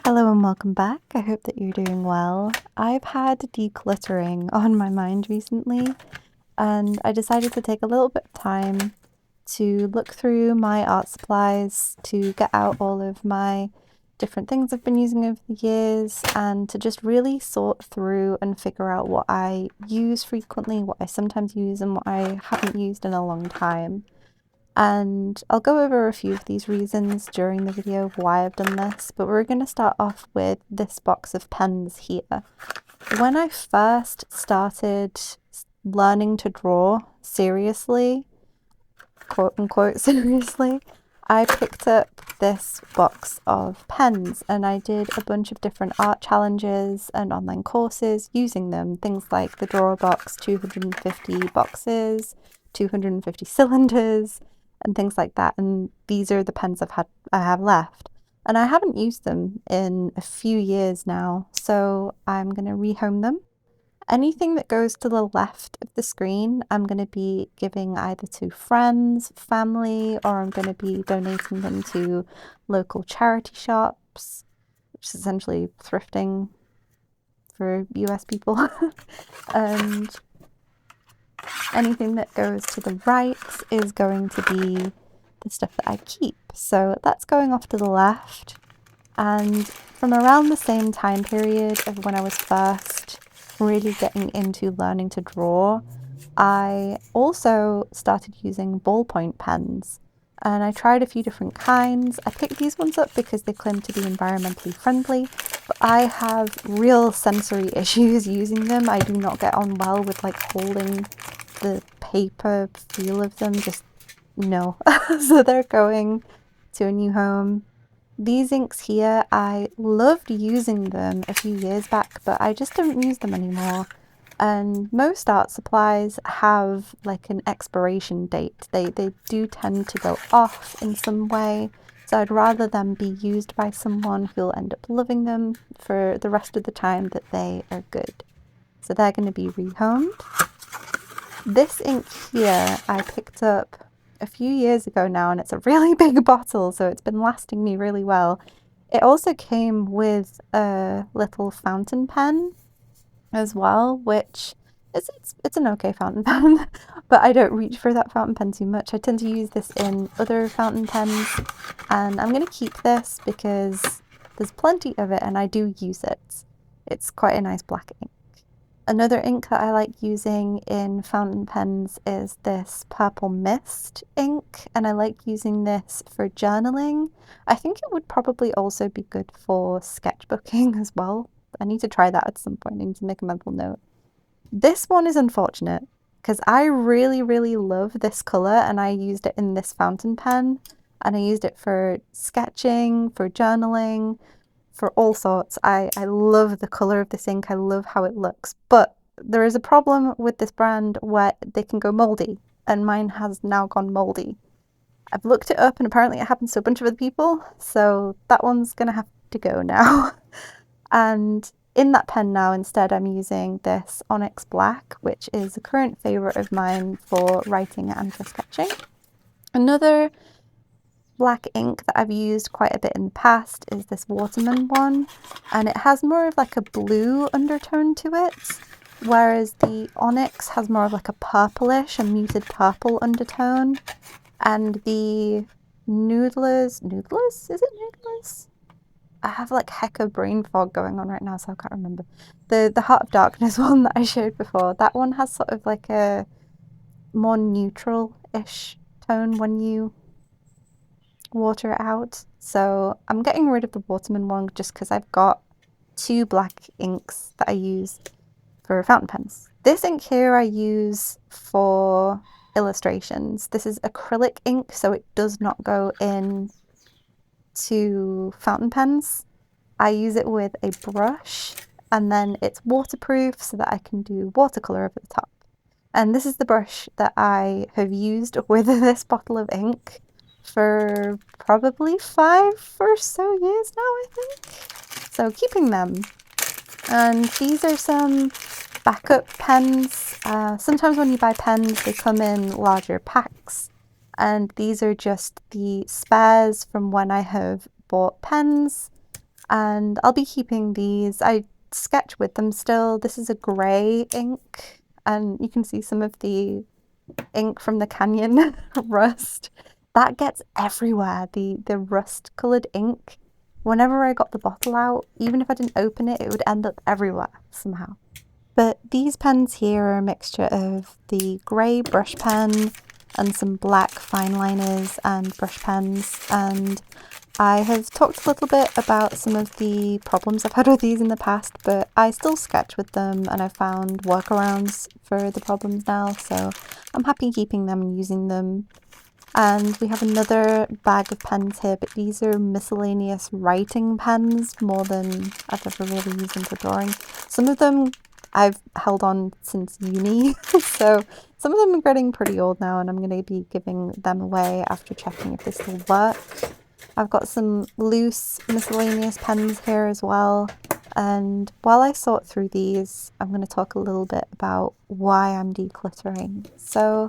Hello and welcome back. I hope that you're doing well. I've had decluttering on my mind recently, and I decided to take a little bit of time to look through my art supplies, to get out all of my different things I've been using over the years, and to just really sort through and figure out what I use frequently, what I sometimes use, and what I haven't used in a long time. And I'll go over a few of these reasons during the video of why I've done this, but we're going to start off with this box of pens here. When I first started learning to draw seriously, quote unquote seriously, I picked up this box of pens and I did a bunch of different art challenges and online courses using them. Things like the Drawer Box 250 boxes, 250 cylinders, and things like that. And these are the pens I have left. And I haven't used them in a few years now, so I'm going to rehome them. Anything that goes to the left of the screen, I'm going to be giving either to friends, family, or I'm going to be donating them to local charity shops, which is essentially thrifting for US people. And anything that goes to the right is going to be the stuff that I keep. So that's going off to the left. And from around the same time period of when I was first really getting into learning to draw, I also started using ballpoint pens. And I tried a few different kinds. I picked these ones up because they claim to be environmentally friendly, but I have real sensory issues using them. I do not get on well with like holding the paper feel of them, just no. So they're going to a new home. These inks here, I loved using them a few years back, but I just don't use them anymore. And most art supplies have like an expiration date. They do tend to go off in some way. So I'd rather them be used by someone who'll end up loving them for the rest of the time that they are good. So they're going to be rehomed. This ink here I picked up a few years ago now, and it's a really big bottle, so it's been lasting me really well. It also came with a little fountain pen as well, which it's an okay fountain pen, but I don't reach for that fountain pen too much. I tend to use this in other fountain pens, and I'm going to keep this because there's plenty of it and I do use it. It's quite a nice black ink. Another ink that I like using in fountain pens is this Purple Mist ink, and I like using this for journaling. I think it would probably also be good for sketchbooking as well. I need to try that at some point. I need to make a mental note. This one is unfortunate because I really, really love this color and I used it in this fountain pen, and I used it for sketching, for journaling, for all sorts. I love the color of this ink. I love how it looks, but there is a problem with this brand where they can go moldy, and mine has now gone moldy. I've looked it up and apparently it happens to a bunch of other people, so that one's gonna have to go now. And in that pen now, instead, I'm using this Onyx Black, which is a current favorite of mine for writing and for sketching. Another black ink that I've used quite a bit in the past is this Waterman one, and it has more of like a blue undertone to it, whereas the Onyx has more of like a purplish, a muted purple undertone, and the Noodlers, is it Noodlers? I have like hecka brain fog going on right now, so I can't remember. The Heart of Darkness one that I showed before, that one has sort of like a more neutral-ish tone when you water it out. So I'm getting rid of the Waterman one just because I've got two black inks that I use for fountain pens. This ink here I use for illustrations. This is acrylic ink, so it does not go in to fountain pens. I use it with a brush, and then it's waterproof so that I can do watercolor over the top. And this is the brush that I have used with this bottle of ink for probably 5 or so years now, I think. So keeping them. And these are some backup pens. Sometimes when you buy pens, they come in larger packs. And these are just the spares from when I have bought pens And I'll be keeping these. I sketch with them still. This is a grey ink, and you can see some of the ink from the canyon rust. That gets everywhere, the rust coloured ink. Whenever I got the bottle out, even if I didn't open it, it would end up everywhere somehow. But these pens here are a mixture of the grey brush pen and some black fine liners and brush pens, and I have talked a little bit about some of the problems I've had with these in the past, but I still sketch with them and I've found workarounds for the problems now, so I'm happy keeping them and using them. And we have another bag of pens here, but these are miscellaneous writing pens more than I've ever really used them for drawing. Some of them I've held on since uni, so some of them are getting pretty old now, and I'm going to be giving them away after checking if they still work. I've got some loose miscellaneous pens here as well, and while I sort through these, I'm going to talk a little bit about why I'm decluttering. So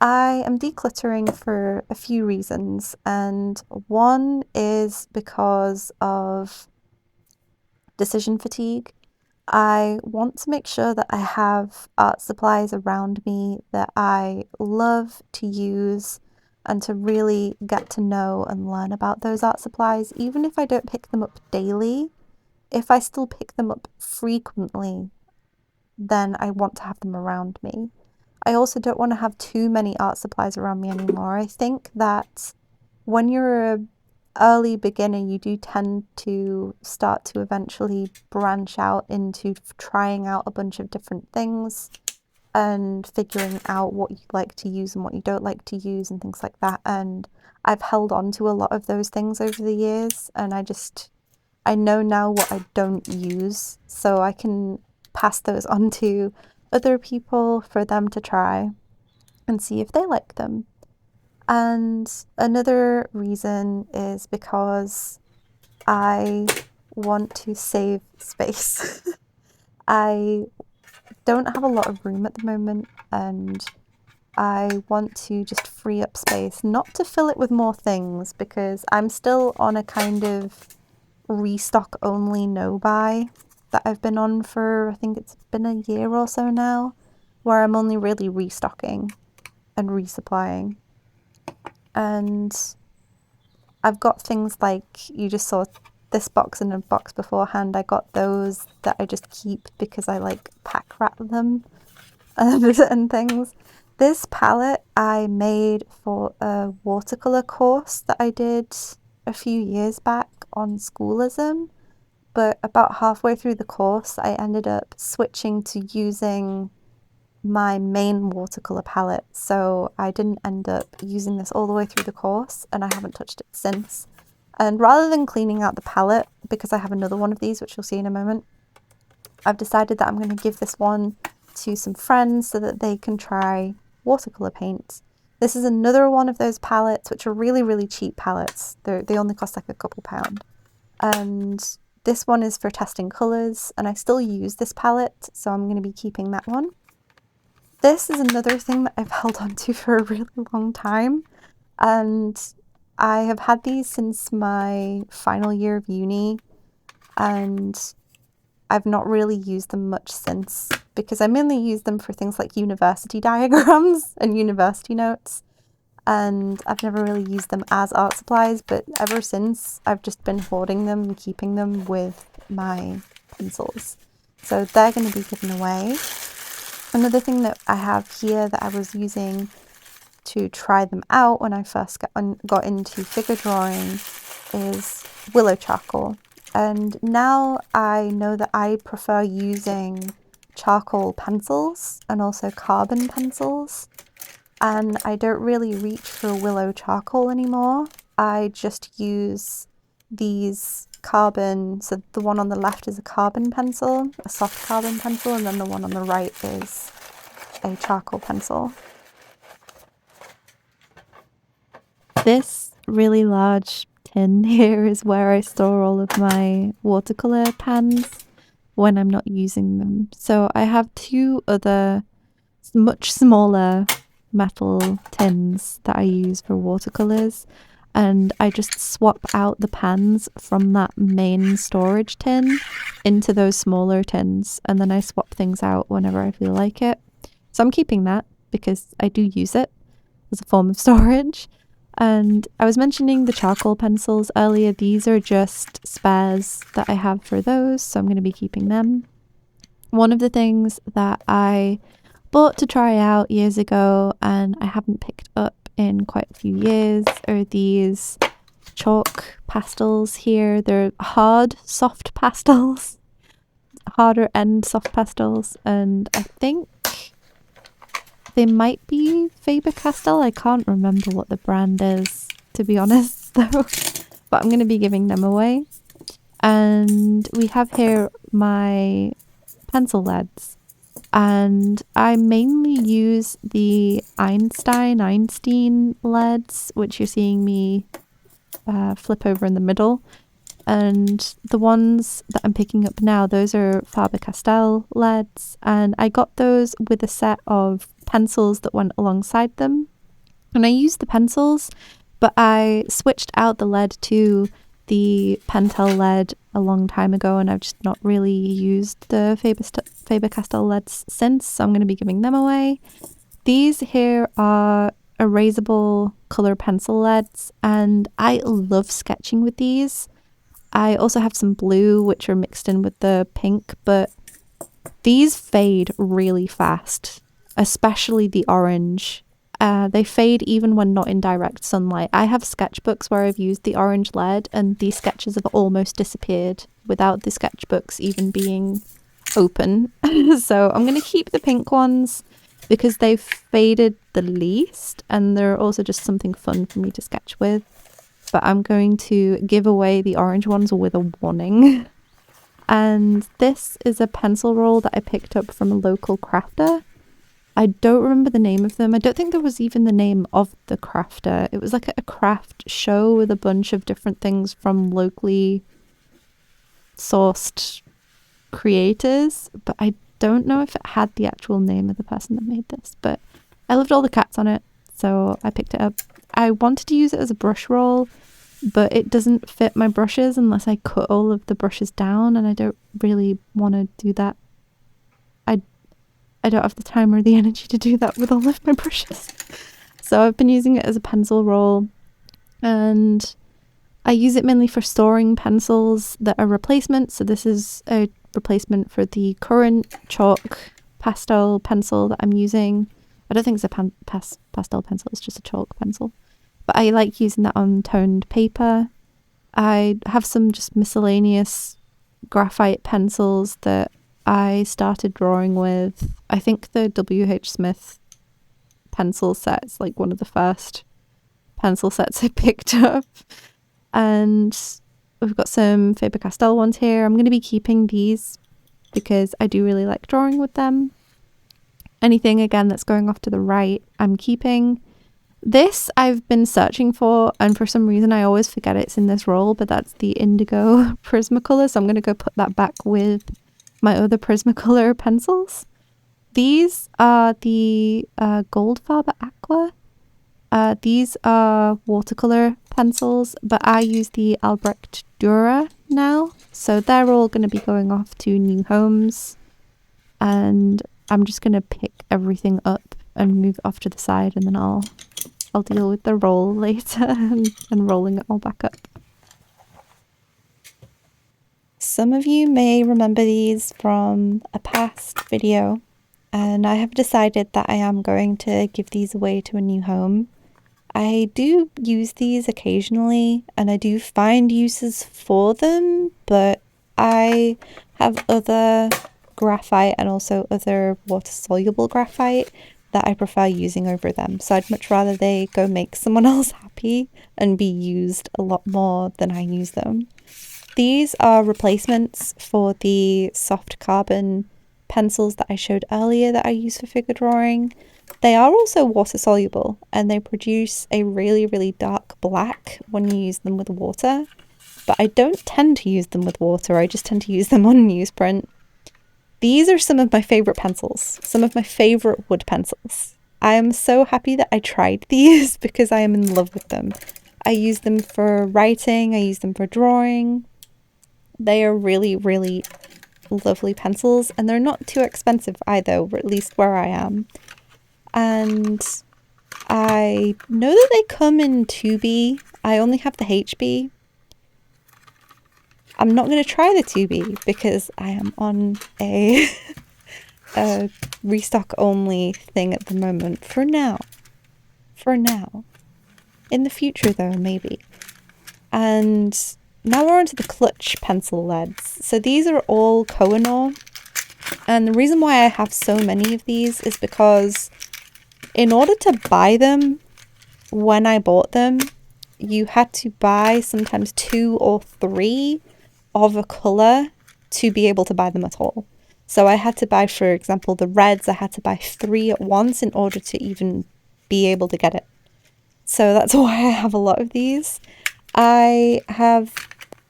I am decluttering for a few reasons, and one is because of decision fatigue. I want to make sure that I have art supplies around me that I love to use and to really get to know and learn about those art supplies, even if I don't pick them up daily. If I still pick them up frequently, then I want to have them around me. I also don't want to have too many art supplies around me anymore. I think that when you're an early beginner, you do tend to start to eventually branch out into trying out a bunch of different things and figuring out what you like to use and what you don't like to use and things like that. And I've held on to a lot of those things over the years, and I know now what I don't use, so I can pass those on to other people for them to try and see if they like them. And another reason is because I want to save space. I don't have a lot of room at the moment, and I want to just free up space, not to fill it with more things, because I'm still on a kind of restock only no buy that I've been on for, I think it's been a year or so now, where I'm only really restocking and resupplying. And I've got things like, you just saw this box and a box beforehand. I got those that I just keep because I like pack wrap them and things. This palette I made for a watercolor course that I did a few years back on Schoolism, but about halfway through the course I ended up switching to using my main watercolor palette, so I didn't end up using this all the way through the course, and I haven't touched it since. And rather than cleaning out the palette, because I have another one of these which you'll see in a moment, I've decided that I'm going to give this one to some friends so that they can try watercolor paint. This is another one of those palettes which are really, really cheap palettes. They only cost like a couple pound. And this one is for testing colours, and I still use this palette, so I'm going to be keeping that one. This is another thing that I've held on to for a really long time, and I have had these since my final year of uni, and I've not really used them much since, because I mainly use them for things like university diagrams and university notes, and I've never really used them as art supplies, but ever since I've just been hoarding them and keeping them with my pencils. So they're going to be given away. Another thing that I have here that I was using to try them out when I first got into figure drawing is willow charcoal. And now I know that I prefer using charcoal pencils and also carbon pencils. And I don't really reach for willow charcoal anymore. I just use these carbon, so the one on the left is a carbon pencil, a soft carbon pencil, and then the one on the right is a charcoal pencil. This really large tin here is where I store all of my watercolor pens when I'm not using them. So I have two other much smaller metal tins that I use for watercolors, and I just swap out the pans from that main storage tin into those smaller tins, and then I swap things out whenever I feel like it. So I'm keeping that because I do use it as a form of storage. And I was mentioning the charcoal pencils earlier. These are just spares that I have for those, so I'm going to be keeping them. One of the things that I bought to try out years ago and I haven't picked up in quite a few years are these chalk pastels here. They're hard, soft pastels, harder end soft pastels, and I think they might be Faber-Castell. I can't remember what the brand is, to be honest, though. But I'm going to be giving them away. And we have here my pencil leads. And I mainly use the Einstein leads, which you're seeing me flip over in the middle. And the ones that I'm picking up now, those are Faber-Castell leads, and I got those with a set of pencils that went alongside them. And I used the pencils, but I switched out the lead to the Pentel lead a long time ago, and I've just not really used the Faber-Castell leads since, so I'm going to be giving them away. These here are erasable colour pencil leads, and I love sketching with these. I also have some blue, which are mixed in with the pink, but these fade really fast, especially the orange. They fade even when not in direct sunlight. I have sketchbooks where I've used the orange lead and these sketches have almost disappeared without the sketchbooks even being open. So I'm going to keep the pink ones because they've faded the least and they're also just something fun for me to sketch with. But I'm going to give away the orange ones with a warning. And this is a pencil roll that I picked up from a local crafter. I don't remember the name of them. I don't think there was even the name of the crafter. It was like a craft show with a bunch of different things from locally sourced creators, but I don't know if it had the actual name of the person that made this, but I loved all the cats on it, so I picked it up. I wanted to use it as a brush roll, but it doesn't fit my brushes unless I cut all of the brushes down, and I don't really want to do that. I don't have the time or the energy to do that with all of my brushes. So I've been using it as a pencil roll, and I use it mainly for storing pencils that are replacements. So this is a replacement for the current chalk pastel pencil that I'm using. I don't think it's a pastel pencil, it's just a chalk pencil. But I like using that on toned paper. I have some just miscellaneous graphite pencils that I started drawing with. I think the W.H. Smith pencil set is like one of the first pencil sets I picked up. And we've got some Faber-Castell ones here. I'm going to be keeping these because I do really like drawing with them. Anything, again, that's going off to the right, I'm keeping. This I've been searching for, and for some reason I always forget it's in this roll, but that's the indigo Prismacolor, so I'm going to go put that back with my other Prismacolor pencils. These are the Goldfarbe Aqua. These are watercolor pencils, but I use the Albrecht Dürer now, so they're all going to be going off to new homes, and I'm just going to pick everything up and move it off to the side, and then I'll deal with the roll later and rolling it all back up. Some of you may remember these from a past video, and I have decided that I am going to give these away to a new home. I do use these occasionally and I do find uses for them, but I have other graphite and also other water-soluble graphite that I prefer using over them. So I'd much rather they go make someone else happy and be used a lot more than I use them. These are replacements for the soft carbon pencils that I showed earlier that I use for figure drawing. They are also water soluble and they produce a really, really dark black when you use them with water. But I don't tend to use them with water, I just tend to use them on newsprint. These are some of my favourite pencils, some of my favourite wood pencils. I am so happy that I tried these because I am in love with them. I use them for writing, I use them for drawing. They are really, really lovely pencils, and they're not too expensive either, or at least where I am. And I know that they come in 2B. I only have the HB. I'm not going to try the 2B because I am on a restock only thing at the moment for now. In the future though, maybe. And now we're on to the clutch pencil leads. So these are all Kohinoor, and the reason why I have so many of these is because in order to buy them, when I bought them, you had to buy sometimes 2 or 3 of a colour to be able to buy them at all. So I had to buy, for example, the reds, I had to buy 3 at once in order to even be able to get it. So that's why I have a lot of these. I have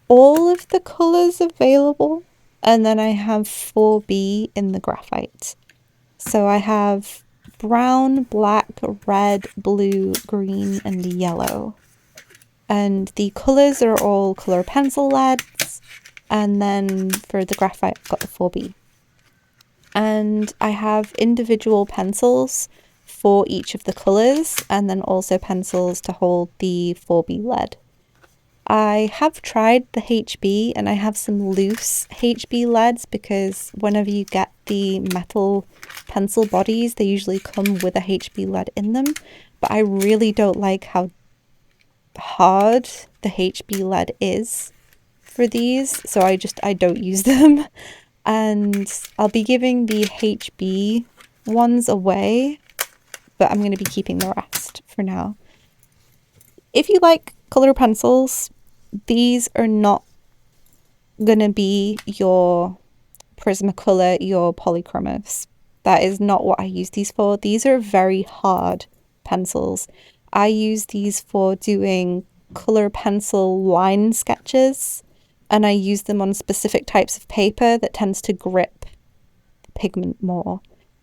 all of the colours available, and then I have 4B in the graphite. So I have brown, black, red, blue, green, and yellow. And the colours are all colour pencil leads, and then for the graphite I've got the 4B. And I have individual pencils for each of the colours, and then also pencils to hold the 4B lead. I have tried the HB, and I have some loose HB leads because whenever you get the metal pencil bodies, they usually come with a HB lead in them. But I really don't like how hard the HB lead is for these, so I don't use them. And I'll be giving the HB ones away, but I'm going to be keeping the rest for now. If you like colour pencils, these are not going to be your Prismacolor, your polychromos. That is not what I use these for. These are very hard pencils. I use these for doing colour pencil line sketches, and I use them on specific types of paper that tends to grip pigment more.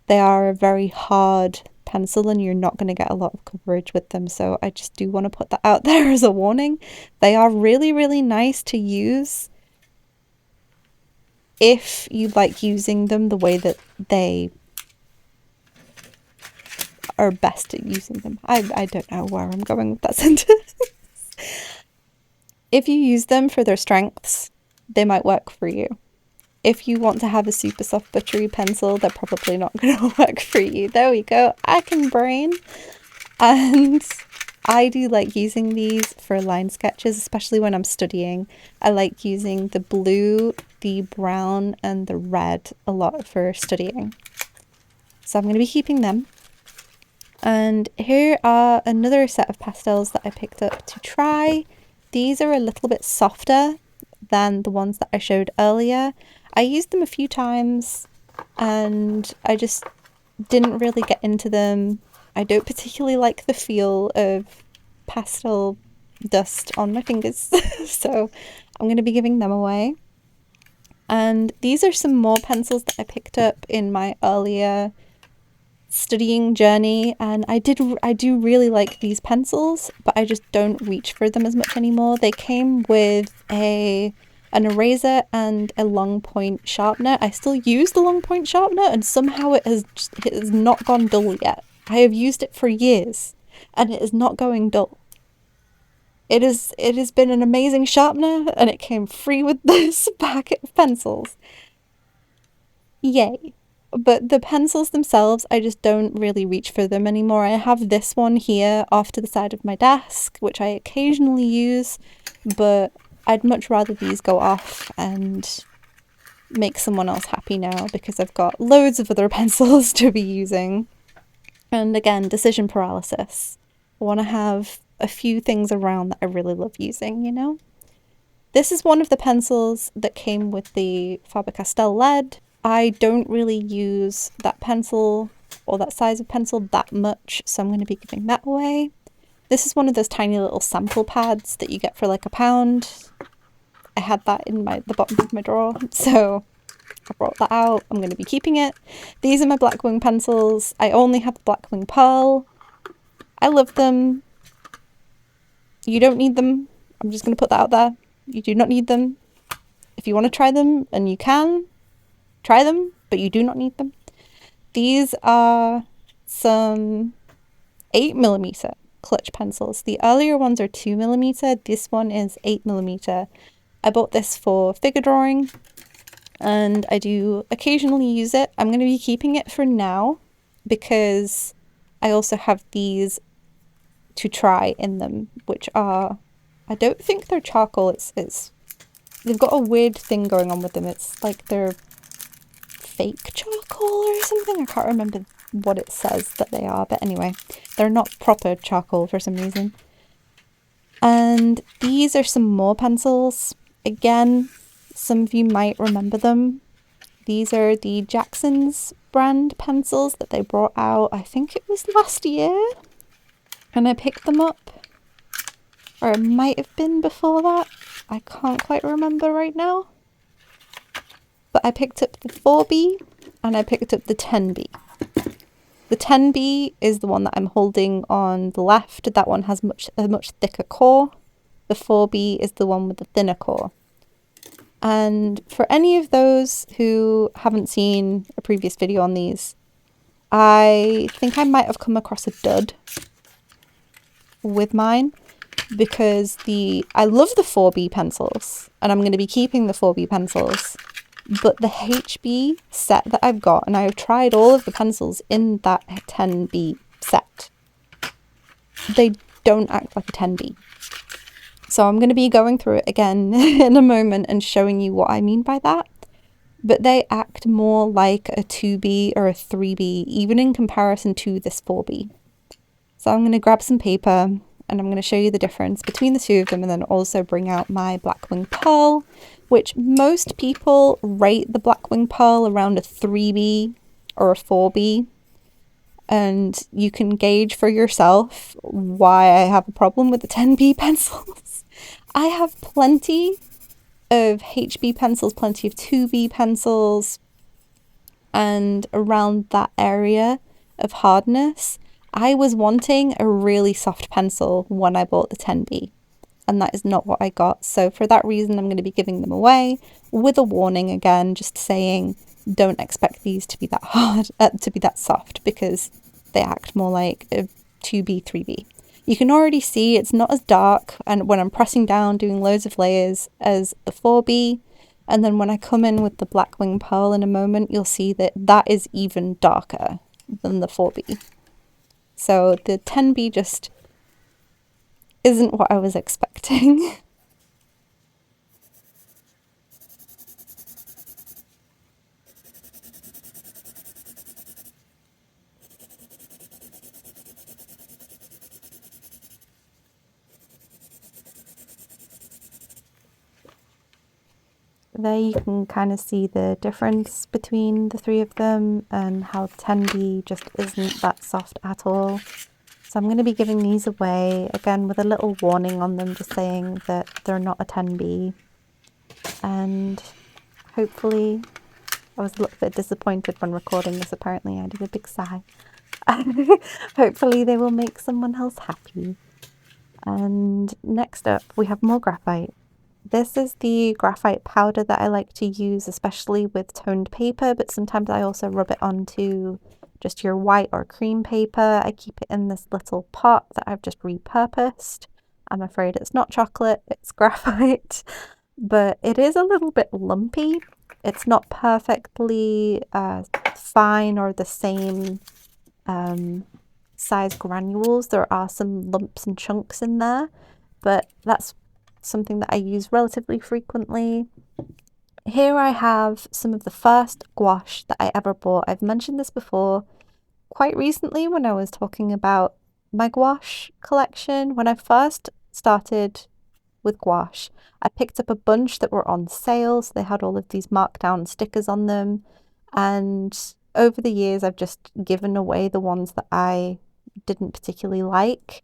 They are a very hard pencil and you're not going to get a lot of coverage with them, so I just do want to put that out there as a warning. They are really, really nice to use if you like using them the way that they are best at using them. I don't know where I'm going with that sentence. If you use them for their strengths, they might work for you. If you want to have a super soft buttery pencil, they're probably not going to work for you. There we go. I can brain. And I do like using these for line sketches, especially when I'm studying. I like using the blue, the brown, and the red a lot for studying. So I'm going to be keeping them. And here are another set of pastels that I picked up to try. These are a little bit softer than the ones that I showed earlier. I used them a few times and I just didn't really get into them. I don't particularly like the feel of pastel dust on my fingers, so I'm going to be giving them away. And these are some more pencils that I picked up in my earlier studying journey, and I do really like these pencils, but I just don't reach for them as much anymore. They came with an eraser and a long point sharpener. I still use the long point sharpener, and somehow it has not gone dull yet. I have used it for years and it is not going dull. It has been an amazing sharpener, and it came free with this packet of pencils. Yay. But the pencils themselves, I just don't really reach for them anymore. I have this one here off to the side of my desk, which I occasionally use, but I'd much rather these go off and make someone else happy now, because I've got loads of other pencils to be using. And again, decision paralysis. I want to have a few things around that I really love using, you know? This is one of the pencils that came with the Faber-Castell lead. I don't really use that pencil or that size of pencil that much, so I'm going to be giving that away. This is one of those tiny little sample pads that you get for like £1. I had that in the bottom of my drawer, so I brought that out. I'm going to be keeping it. These are my Blackwing pencils. I only have the Blackwing Pearl. I love them. You don't need them. I'm just going to put that out there. You do not need them. If you want to try them, and you can, try them, but you do not need them. These are some 8mm clutch pencils. The earlier ones are 2mm. This one is 8mm. I bought this for figure drawing, and I do occasionally use it. I'm going to be keeping it for now because I also have these to try in them, which are, I don't think they're charcoal. It's they've got a weird thing going on with them. It's like they're fake charcoal or something. I can't remember what it says that they are, but anyway, they're not proper charcoal for some reason. And these are some more pencils. Again, some of you might remember them. These are the Jackson's brand pencils that they brought out, I think it was last year, and I picked them up, or it might have been before that. I can't quite remember right now. But I picked up the 4B and I picked up the 10B. The 10B is the one that I'm holding on the left. That one has a much thicker core. The 4B is the one with the thinner core. And for any of those who haven't seen a previous video on these, I think I might have come across a dud with mine, because I love the 4B pencils and I'm going to be keeping the 4B pencils, but the HB set that I've got, and I've tried all of the pencils in that 10B set, they don't act like a 10B. So I'm going to be going through it again in a moment and showing you what I mean by that. But they act more like a 2B or a 3B, even in comparison to this 4B. So I'm going to grab some paper and I'm going to show you the difference between the two of them, and then also bring out my Blackwing Pearl, which most people rate the Blackwing Pearl around a 3B or a 4B. And you can gauge for yourself why I have a problem with the 10B pencils. I have plenty of HB pencils, plenty of 2B pencils, and around that area of hardness, I was wanting a really soft pencil when I bought the 10B, and that is not what I got. So for that reason, I'm going to be giving them away with a warning again, just saying don't expect these to be that hard, to be that soft, because they act more like a 2B, 3B. You can already see it's not as dark, and when I'm pressing down, doing loads of layers, as the 4B. And then when I come in with the Blackwing Pearl in a moment, you'll see that that is even darker than the 4B. So the 10B just isn't what I was expecting. There you can kind of see the difference between the three of them, and how 10B just isn't that soft at all. So I'm going to be giving these away, again with a little warning on them, just saying that they're not a 10B. And hopefully, I was a little bit disappointed when recording this, apparently I did a big sigh. Hopefully they will make someone else happy. And next up we have more graphite. This is the graphite powder that I like to use, especially with toned paper, but sometimes I also rub it onto just your white or cream paper. I keep it in this little pot that I've just repurposed. I'm afraid it's not chocolate, it's graphite, but it is a little bit lumpy. It's not perfectly fine or the same size granules. There are some lumps and chunks in there, but that's something that I use relatively frequently. Here I have some of the first gouache that I ever bought. I've mentioned this before quite recently when I was talking about my gouache collection. When I first started with gouache, I picked up a bunch that were on sale, so they had all of these markdown stickers on them, and over the years I've just given away the ones that I didn't particularly like.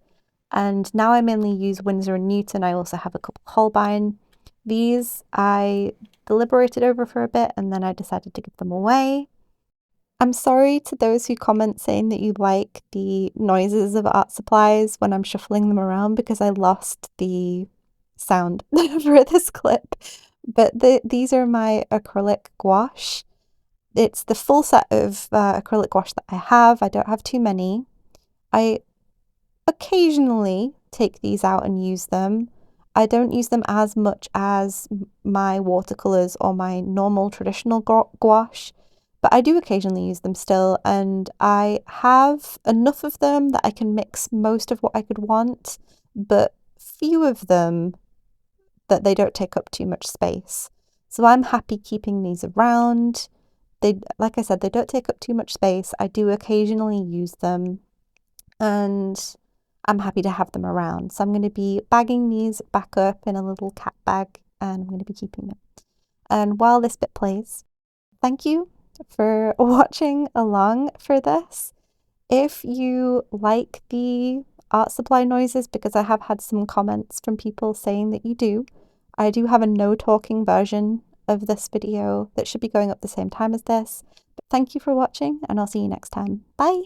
And now I mainly use Winsor & Newton. I also have a couple Holbein. These I deliberated over for a bit, and then I decided to give them away. I'm sorry to those who comment saying that you like the noises of art supplies when I'm shuffling them around, because I lost the sound for this clip. But these are my acrylic gouache. It's the full set of acrylic gouache that I have. I don't have too many. I occasionally take these out and use them. I don't use them as much as my watercolors or my normal traditional gouache, but I do occasionally use them still, and I have enough of them that I can mix most of what I could want, but few of them that they don't take up too much space. So I'm happy keeping these around. They, like I said, they don't take up too much space. I do occasionally use them, and I'm happy to have them around. So I'm going to be bagging these back up in a little cat bag, and I'm going to be keeping them. And while this bit plays, thank you for watching along for this. If you like the art supply noises, because I have had some comments from people saying that you do, I do have a no talking version of this video that should be going up the same time as this. But thank you for watching, and I'll see you next time. Bye!